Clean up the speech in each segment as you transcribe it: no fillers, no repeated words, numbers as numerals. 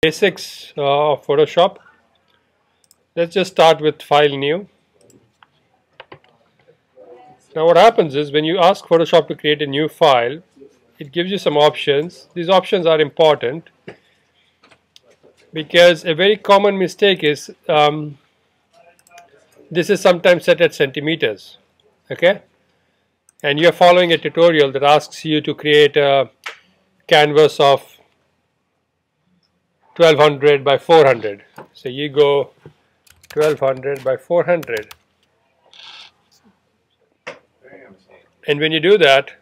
Basics of Photoshop. Let's just start with File New. Now what happens is when you ask Photoshop to create a new file, it gives you some options. These options are important because a very common mistake is this is sometimes set at centimeters, okay? And you're following a tutorial that asks you to create a canvas of 1200 by 400. So you go 1200 by 400. And when you do that,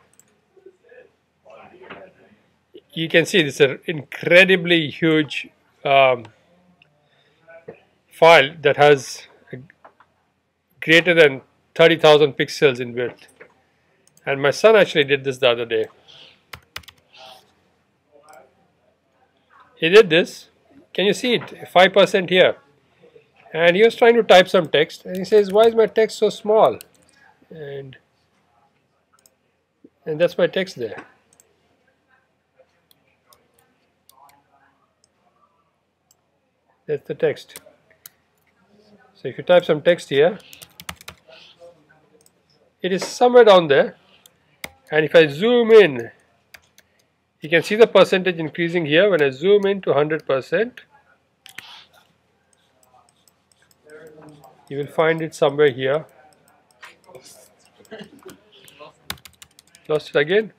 you can see this is an incredibly huge file that has greater than 30,000 pixels in width. And my son actually did this the other day. He did this. Can you see it? 5% here. And he was trying to type some text and he says, why is my text so small? And that's my text there. That's the text. So if you type some text here, it is somewhere down there. And if I zoom in, you can see the percentage increasing here. When I zoom in to 100%, you will find it somewhere here. Lost it again?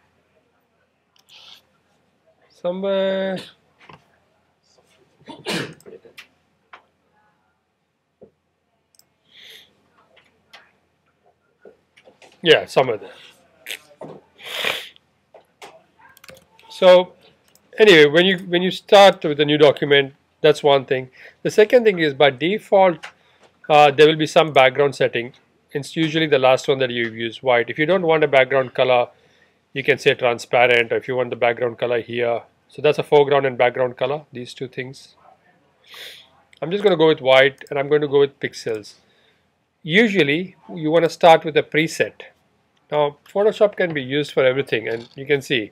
Somewhere. Yeah, somewhere there. So anyway, when you start with a new document, that's one thing. The second thing is by default there will be some background setting. It's usually the last one that you use, white. If you don't want a background color, you can say transparent, or if you want the background color here. So that's a foreground and background color, these two things. I'm just going to go with white and I'm going to go with pixels. Usually you want to start with a preset. Now Photoshop can be used for everything, and you can see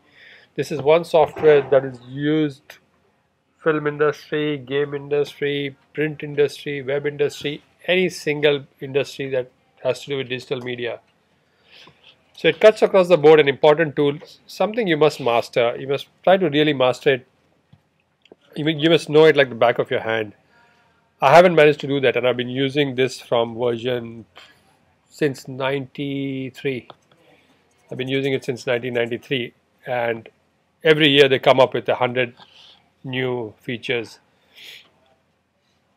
this is one software that is used film industry, game industry, print industry, web industry, any single industry that has to do with digital media. So it cuts across the board, an important tool, something you must master. You must try to really master it. You must know it like the back of your hand. I haven't managed to do that, and I've been using this from version since 93. I've been using it since 1993, and every year they come up with 100 new features.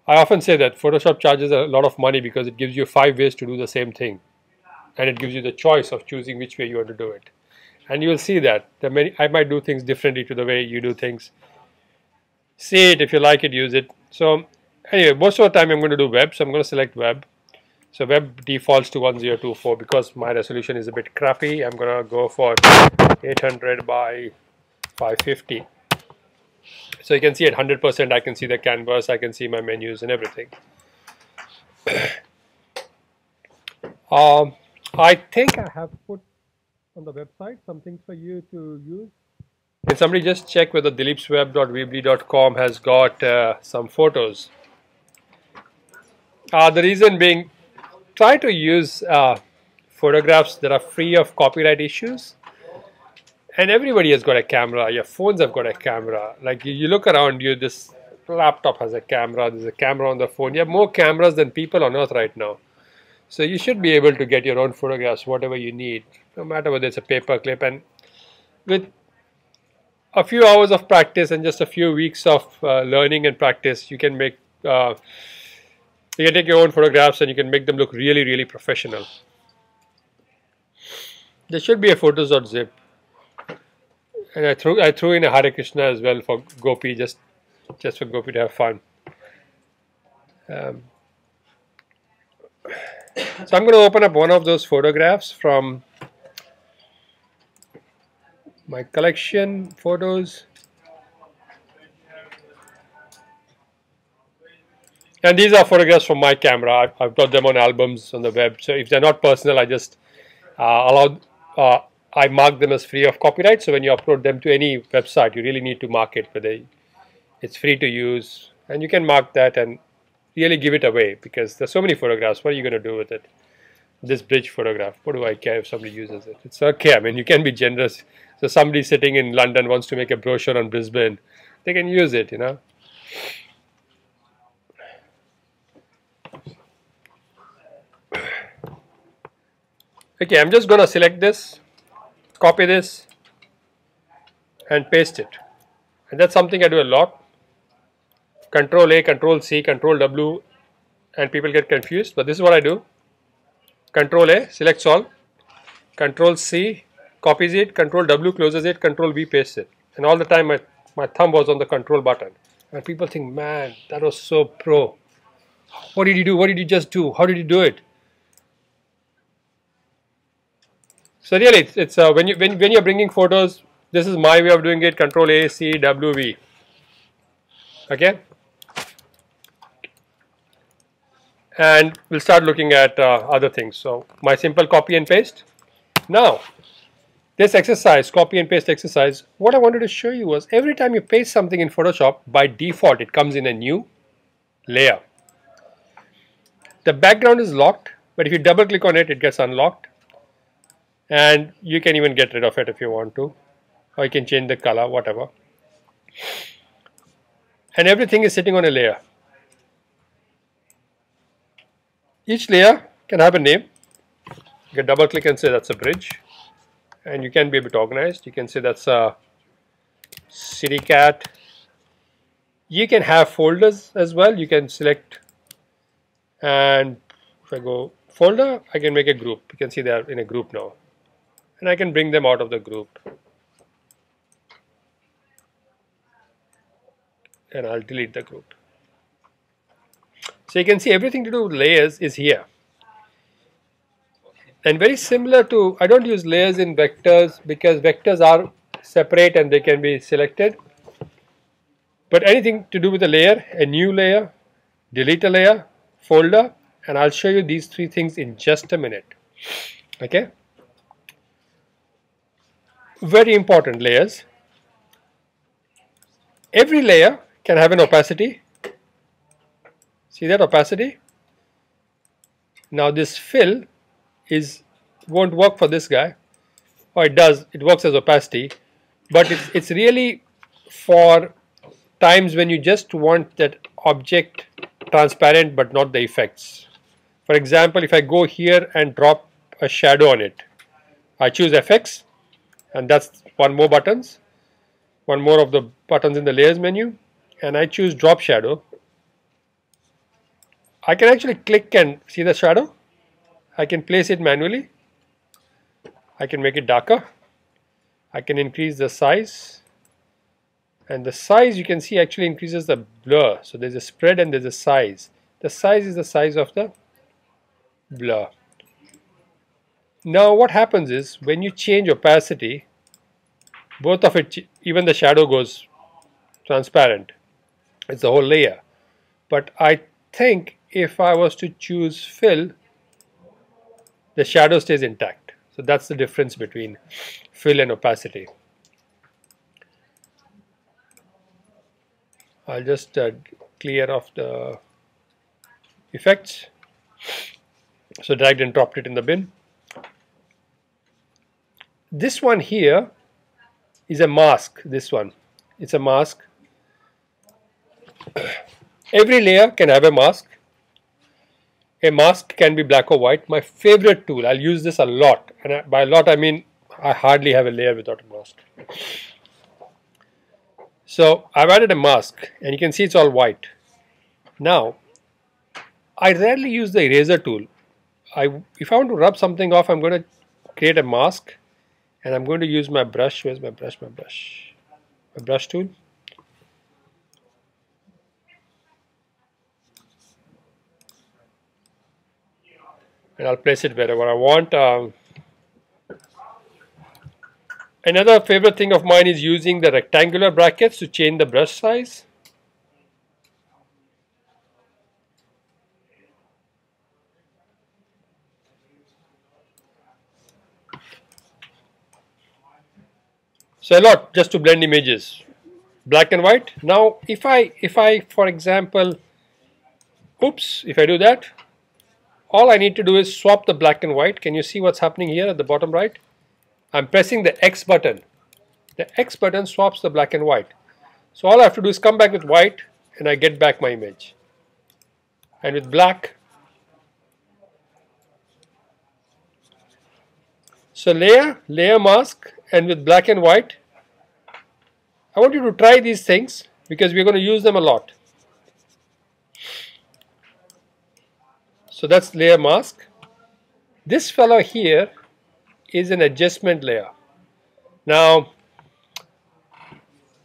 I often say that Photoshop charges a lot of money because it gives you 5 ways to do the same thing, and it gives you the choice of choosing which way you want to do it. And you will see that I might do things differently to the way you do things. See it, if you like it, use it. So anyway, most of the time I'm going to do web, so I'm going to select web. So web defaults to 1024 because my resolution is a bit crappy. I'm going to go for 800 by 550. So you can see at 100% I can see the canvas, I can see my menus and everything. I think I have put on the website some things for you to use. Can somebody just check whether dilipsweb.weebly.com has got some photos? The reason being, try to use photographs that are free of copyright issues. And everybody has got a camera. Your phones have got a camera. Like you look around you, this laptop has a camera. There's a camera on the phone. You have more cameras than people on earth right now. So you should be able to get your own photographs, whatever you need, no matter whether it's a paper clip. And with a few hours of practice and just a few weeks of learning and practice, you can make you can take your own photographs and you can make them look really, really professional. There should be a photos.zip. And I threw in a Hare Krishna as well for Gopi, just for Gopi to have fun. So I'm going to open up one of those photographs from my collection photos. And these are photographs from my camera. I've got them on albums on the web. So if they're not personal, I just I mark them as free of copyright. So when you upload them to any website, you really need to mark it whether It's free to use, and you can mark that and really give it away, because there's so many photographs. What are you going to do with it? This bridge photograph, what do I care if somebody uses it? It's okay. I mean, you can be generous. So somebody sitting in London wants to make a brochure on Brisbane, they can use it, you know. Okay, I'm just going to select this, copy this, and paste it. And that's something I do a lot. Control A, Control C, Control W, and people get confused. But this is what I do. Control A, selects all. Control C, copies it. Control W, closes it. Control V, pastes it. And all the time my thumb was on the control button. And people think, man, that was so pro. What did you do? What did you just do? How did you do it? So really, it's when you're bringing photos, this is my way of doing it. Control A, C, W, V. Okay. And we'll start looking at other things. So my simple copy and paste. Now, this exercise, copy and paste exercise, what I wanted to show you was every time you paste something in Photoshop, by default it comes in a new layer. The background is locked, but if you double click on it, it gets unlocked. And you can even get rid of it if you want to, or you can change the color, whatever. And everything is sitting on a layer. Each layer can have a name. You can double click and say that's a bridge, and you can be a bit organized. You can say that's a city cat. You can have folders as well. You can select, and if I go folder, I can make a group. You can see they are in a group now, and I can bring them out of the group, and I'll delete the group. So you can see everything to do with layers is here. And very similar to, I don't use layers in vectors because vectors are separate and they can be selected. But anything to do with a layer, a new layer, delete a layer, folder, and I'll show you these three things in just a minute. Okay? Very important, layers. Every layer can have an opacity. See that opacity? Now this fill won't work for this guy, or it does, it works as opacity, but it's really for times when you just want that object transparent but not the effects. For example, if I go here and drop a shadow on it, I choose FX, and that's one more of the buttons in the layers menu, and I choose drop shadow. I can actually click and see the shadow. I can place it manually. I can make it darker. I can increase the size. And the size, you can see, actually increases the blur. So there's a spread and there's a size. The size is the size of the blur. Now what happens is when you change opacity, both of it, even the shadow goes transparent. It's the whole layer. But I think if I was to choose fill, the shadow stays intact. So that's the difference between fill and opacity. I'll just clear off the effects. So dragged and dropped it in the bin. This one here is a mask. This one, it's a mask. Every layer can have a mask. A mask can be black or white. My favorite tool, I'll use this a lot, and by a lot I mean I hardly have a layer without a mask. So I've added a mask, and you can see it's all white. Now I rarely use the eraser tool. If I want to rub something off, I'm going to create a mask, and I'm going to use my brush. Where's my brush? My brush tool. And I'll place it wherever I want. Another favorite thing of mine is using the rectangular brackets to change the brush size. So a lot just to blend images. black and white. Now if I for example, oops, if I do that, all I need to do is swap the black and white. Can you see what's happening here at the bottom right? I'm pressing the X button. The X button swaps the black and white. So all I have to do is come back with white and I get back my image. And with black, so layer mask, and with black and white, I want you to try these things because we're going to use them a lot. So that's layer mask. This fellow here is an adjustment layer. Now,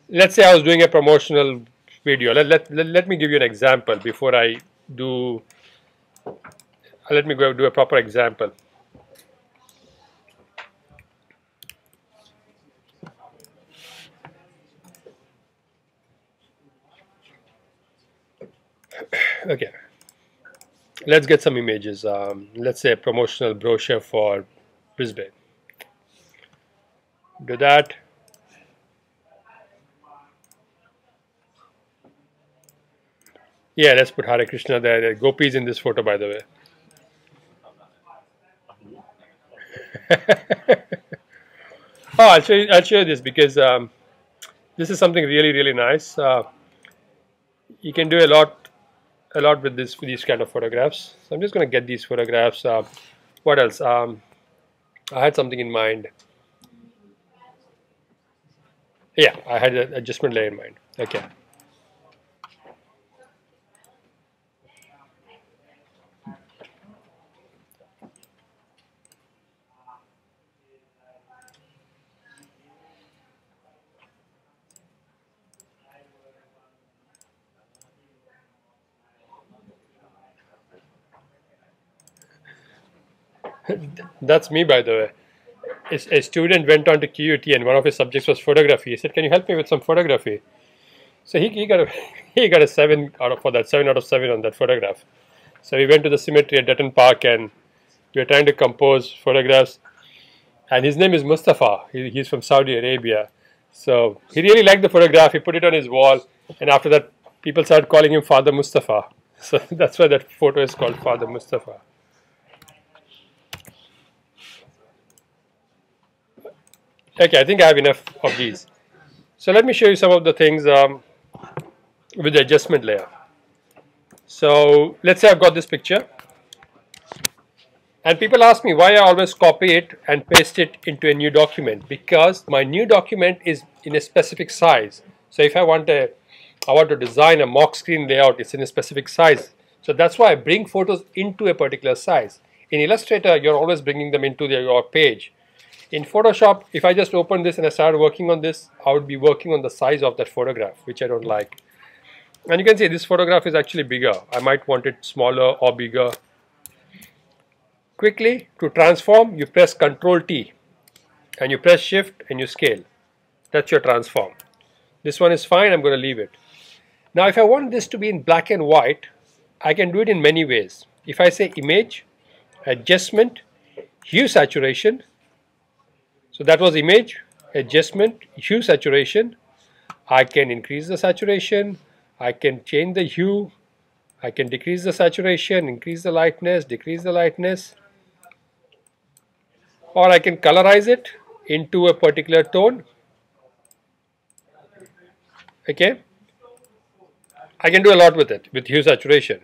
let's say I was doing a promotional video. Let me give you an example before I do. Let me go do a proper example. Okay, let's get some images. Let's say a promotional brochure for Brisbane. Do that. Yeah, let's put Hare Krishna there. Gopi is in this photo, by the way. Oh, I'll show you this because this is something really nice. You can do a lot with these kind of photographs. So I'm just going to get these photographs. What else? I had something in mind. Yeah, I had an adjustment layer in mind. Okay. That's me, by the way. A student went on to QUT and one of his subjects was photography. He said, "Can you help me with some photography?" So he got a he got a 7 out of 7 out of 7 on that photograph. So we went to the cemetery at Dutton Park and we were trying to compose photographs. And his name is Mustafa. He's from Saudi Arabia. So he really liked the photograph. He put it on his wall, and after that, people started calling him Father Mustafa. So that's why that photo is called Father Mustafa. Okay, I think I have enough of these. So let me show you some of the things with the adjustment layer. So let's say I've got this picture. And people ask me why I always copy it and paste it into a new document, because my new document is in a specific size. So if I want to design a mock screen layout, it's in a specific size. So that's why I bring photos into a particular size. In Illustrator, you're always bringing them into your page. In Photoshop, if I just open this and I started working on this, I would be working on the size of that photograph, which I don't like. And you can see this photograph is actually bigger. I might want it smaller or bigger. Quickly, to transform, you press Ctrl T and you press Shift and you scale. That's your transform. This one is fine, I'm going to leave it. Now if I want this to be in black and white, I can do it in many ways. If I say Image, Adjustment, Hue Saturation, so that was Image, Adjustment, Hue Saturation. I can increase the saturation, I can change the hue, I can decrease the saturation, increase the lightness, decrease the lightness, or I can colorize it into a particular tone. Okay, I can do a lot with it, with hue saturation,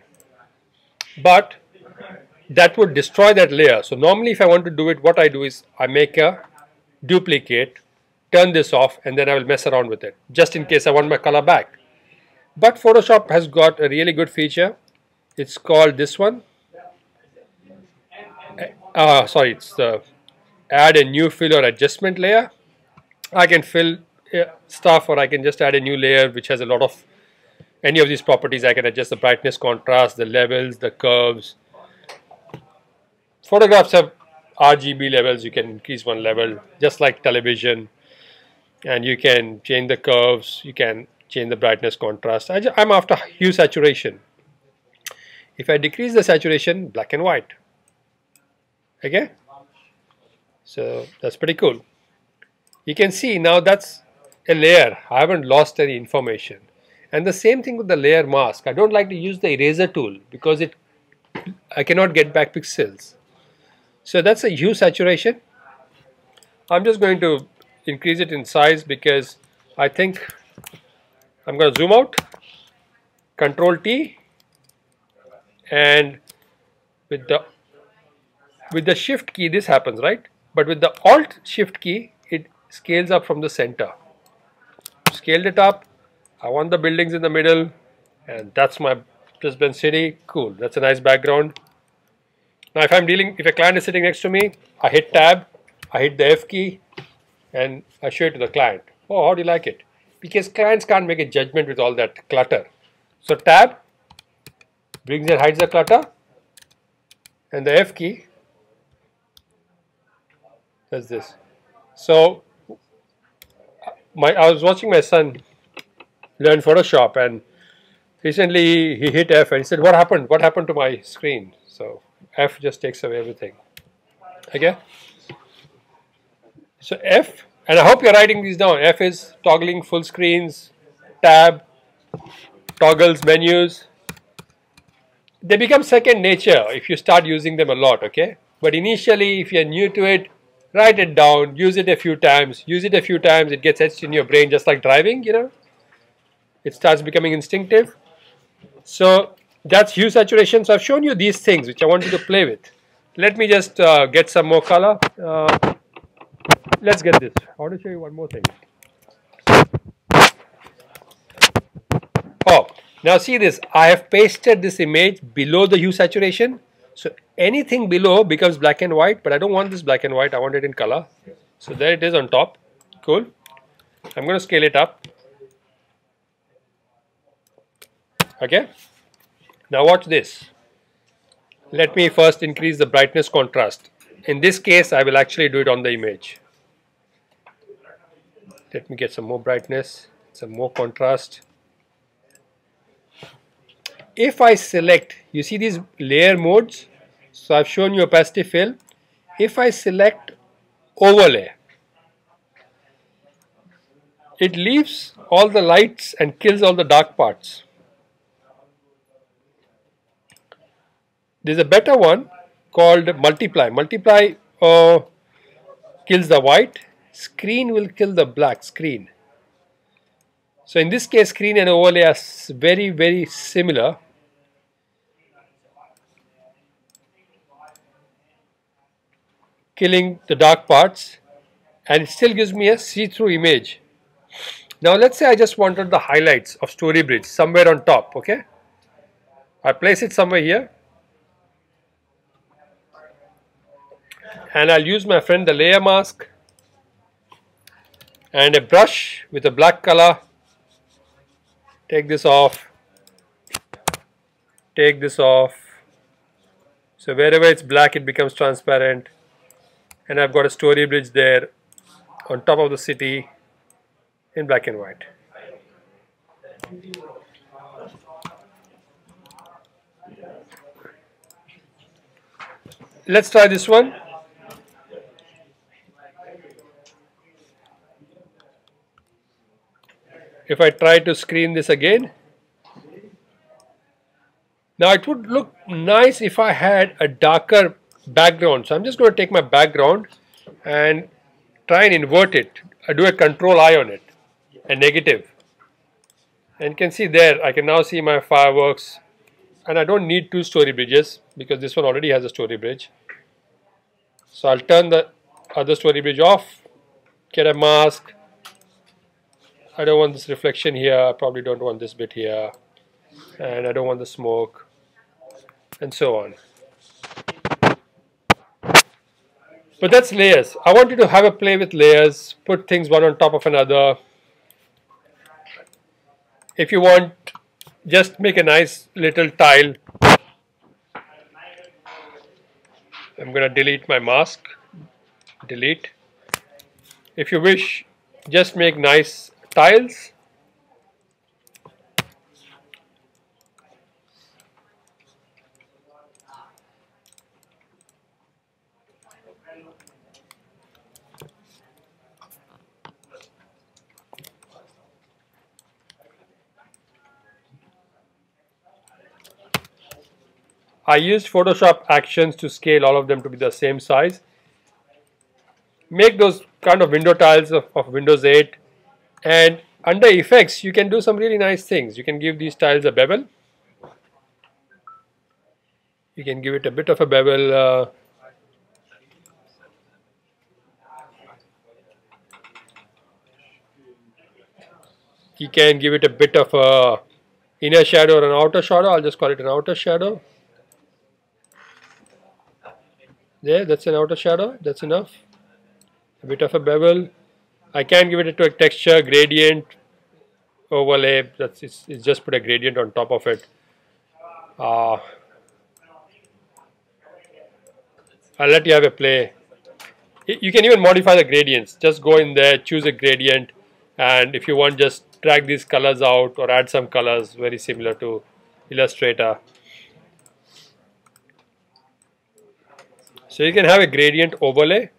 but that would destroy that layer. So normally if I want to do it, what I do is I make a duplicate, turn this off, and then I will mess around with it just in case I want my color back. But Photoshop has got a really good feature. It's called this one. Sorry, it's add a new fill or adjustment layer. I can fill stuff, or I can just add a new layer which has a lot of any of these properties. I can adjust the brightness, contrast, the levels, the curves. Photographs have RGB levels. You can increase one level just like television, and you can change the curves, you can change the brightness, contrast. I'm after hue saturation. If I decrease the saturation, black and white. Okay, so that's pretty cool. You can see now that's a layer. I haven't lost any information. And the same thing with the layer mask. I don't like to use the eraser tool because I cannot get back pixels. So that's a hue saturation. I'm just going to increase it in size because I think I'm going to zoom out, Control T, and with the Shift key this happens, right? But with the Alt Shift key it scales up from the center. Scaled it up. I want the buildings in the middle, and that's my Brisbane city. Cool. That's a nice background. Now if a client is sitting next to me, I hit Tab, I hit the F key, and I show it to the client. Oh, how do you like it? Because clients can't make a judgment with all that clutter. So Tab brings and hides the clutter, and the F key does this. So I was watching my son learn Photoshop, and recently he hit F and he said, "What happened? What happened to my screen?" So F just takes away everything. Okay. So F, and I hope you're writing these down. F is toggling full screens, Tab, toggles, menus. They become second nature if you start using them a lot, okay? But initially, if you're new to it, write it down, use it a few times. Use it a few times, it gets etched in your brain just like driving, It starts becoming instinctive. So that's hue saturation. So I've shown you these things which I want you to play with. Let me just get some more color. Let's get this. I want to show you one more thing. Oh, now see this. I have pasted this image below the hue saturation. So anything below becomes black and white, but I don't want this black and white. I want it in color. So there it is on top. Cool. I'm going to scale it up. Okay. Now watch this. Let me first increase the brightness contrast. In this case, I will actually do it on the image. Let me get some more brightness, some more contrast. If I select, you see these layer modes? So I've shown you opacity fill. If I select overlay, it leaves all the lights and kills all the dark parts. There's a better one called multiply. Multiply kills the white. Screen will kill the black screen. So in this case, screen and overlay are very, very similar. Killing the dark parts, and it still gives me a see-through image. Now let's say I just wanted the highlights of Storybridge somewhere on top, okay? I place it somewhere here, and I'll use my friend the layer mask and a brush with a black color. Take this off, take this off. So wherever it's black it becomes transparent, and I've got a Storybridge there on top of the city in black and white. Let's try this one. If I try to screen this again, now it would look nice if I had a darker background. So I'm just going to take my background and try and invert it. I do a Control I on it, a negative. And you can see there, I can now see my fireworks, and I don't need two story bridges because this one already has a story bridge. So I'll turn the other story bridge off, get a mask. I don't want this reflection here, I probably don't want this bit here, and I don't want the smoke, and so on. But that's layers. I want you to have a play with layers, put things one on top of another. If you want, just make a nice little tile. I'm going to delete my mask. Delete. If you wish, just make nice tiles. I used Photoshop actions to scale all of them to be the same size. Make those kind of window tiles of Windows 8, and under effects you can do some really nice things. You can give these tiles a bevel. You can give it a bit of a bevel. You can give it a bit of a inner shadow or an outer shadow. I'll just call it an outer shadow. There, that's an outer shadow. That's enough. A bit of a bevel. I can give it to a texture, gradient, overlay. It's just put a gradient on top of it. I'll let you have a play. You can even modify the gradients. Just go in there, choose a gradient, and if you want, just drag these colors out or add some colors very similar to Illustrator. So you can have a gradient overlay.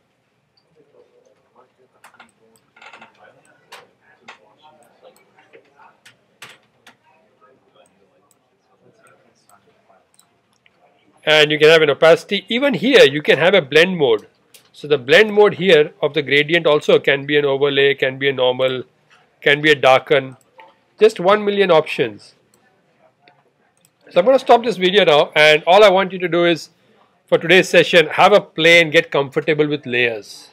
And you can have an opacity. Even here you can have a blend mode. So the blend mode here of the gradient also can be an overlay, can be a normal, can be a darken. Just 1,000,000 options. So I'm going to stop this video now, and all I want you to do is, for today's session, have a play and get comfortable with layers.